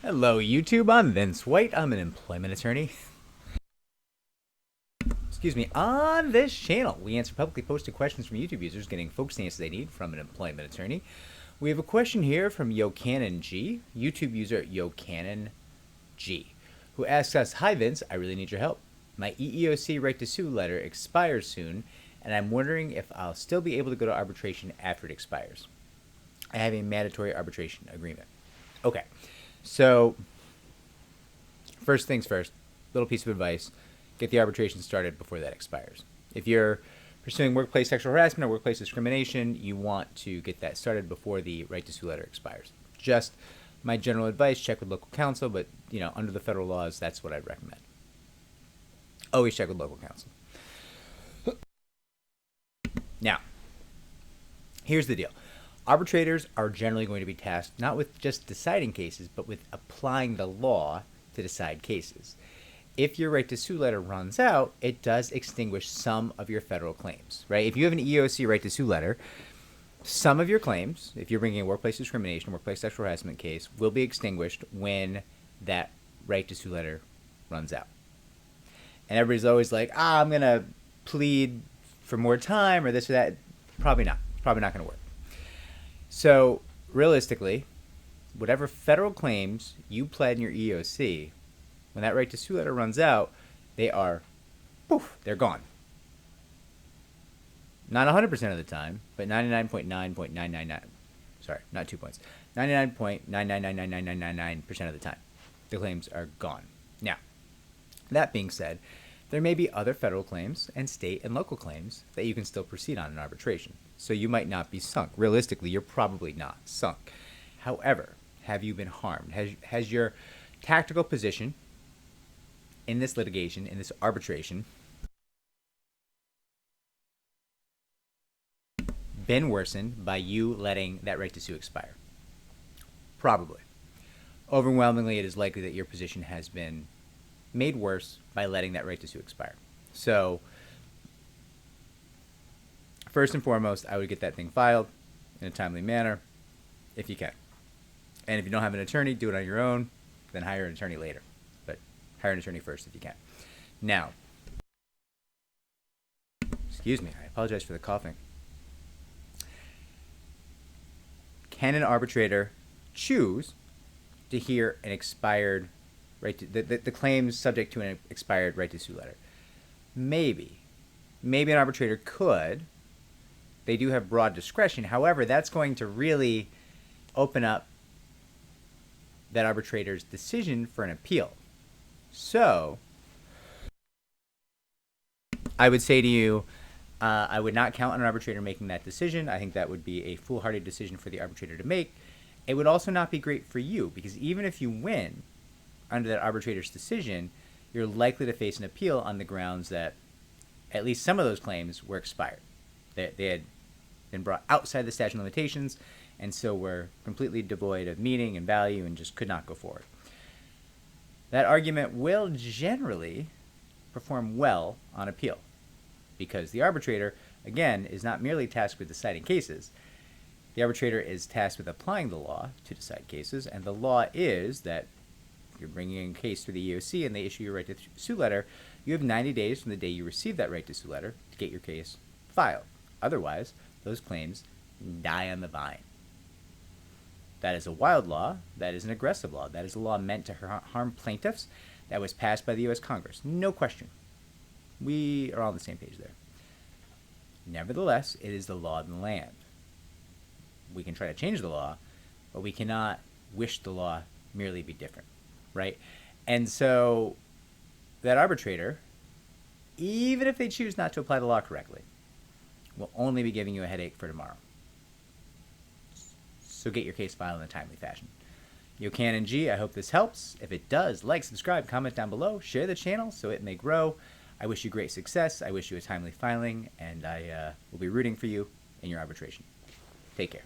Hello, YouTube. I'm Vince White. I'm an employment attorney. Excuse me. On this channel, we answer publicly posted questions from YouTube users, getting folks the answers they need from an employment attorney. We have a question here from Yocanon G, YouTube user Yocanon G, who asks us, "Hi Vince, I really need your help. My EEOC Right to Sue letter expires soon, and I'm wondering if I'll still be able to go to arbitration after it expires. I have a mandatory arbitration agreement." Okay. So, first things first, little piece of advice, get the arbitration started before that expires. If you're pursuing workplace sexual harassment or workplace discrimination, you want to get that started before the right to sue letter expires. Just my general advice, check with local counsel, but under the federal laws, that's what I'd recommend. Always check with local counsel. Now, here's the deal. Arbitrators are generally going to be tasked not with just deciding cases, but with applying the law to decide cases. If your right to sue letter runs out, it does extinguish some of your federal claims, right? If you have an EEOC right to sue letter, some of your claims, if you're bringing a workplace discrimination, workplace sexual harassment case, will be extinguished when that right to sue letter runs out. And everybody's always like, I'm going to plead for more time or this or that. Probably not. Probably not going to work. So, realistically, whatever federal claims you pled in your EEOC, when that right to sue letter runs out, they are, poof, they're gone. Not 100% of the time, but 99.9.999, sorry, not 2 points, 99.9999999% of the time, the claims are gone. Now, that being said, there may be other federal claims and state and local claims that you can still proceed on in arbitration. So you might not be sunk. Realistically, you're probably not sunk. However, have you been harmed? Has your tactical position in this litigation, in this arbitration, been worsened by you letting that right to sue expire? Probably. Overwhelmingly, it is likely that your position has been made worse by letting that right to sue expire. So, first and foremost, I would get that thing filed in a timely manner if you can. And if you don't have an attorney, do it on your own, then hire an attorney later. But hire an attorney first if you can. Now, excuse me, I apologize for the coughing. Can an arbitrator choose to hear an expired right to, the claims subject to an expired right to sue letter? Maybe. Maybe an arbitrator could. They do have broad discretion. However, that's going to really open up that arbitrator's decision for an appeal. So, I would say to you, I would not count on an arbitrator making that decision. I think that would be a foolhardy decision for the arbitrator to make. It would also not be great for you, because even if you win under that arbitrator's decision, you're likely to face an appeal on the grounds that at least some of those claims were expired. They had been brought outside the statute of limitations, and so were completely devoid of meaning and value and just could not go forward. That argument will generally perform well on appeal, because the arbitrator, again, is not merely tasked with deciding cases. The arbitrator is tasked with applying the law to decide cases, and the law is that if you're bringing a case to the EEOC and they issue your right to sue letter, you have 90 days from the day you receive that right to sue letter to get your case filed. Otherwise, those claims die on the vine. That is a wild law. That is an aggressive law. That is a law meant to harm plaintiffs. That was passed by the U.S. Congress. No question. We are all on the same page there. Nevertheless, it is the law of the land. We can try to change the law, but we cannot wish the law merely be different, right? And so that arbitrator, even if they choose not to apply the law correctly, will only be giving you a headache for tomorrow. So get your case filed in a timely fashion. Yocanon G, I hope this helps. If it does, like, subscribe, comment down below, share the channel so it may grow. I wish you great success. I wish you a timely filing, and I will be rooting for you in your arbitration. Take care.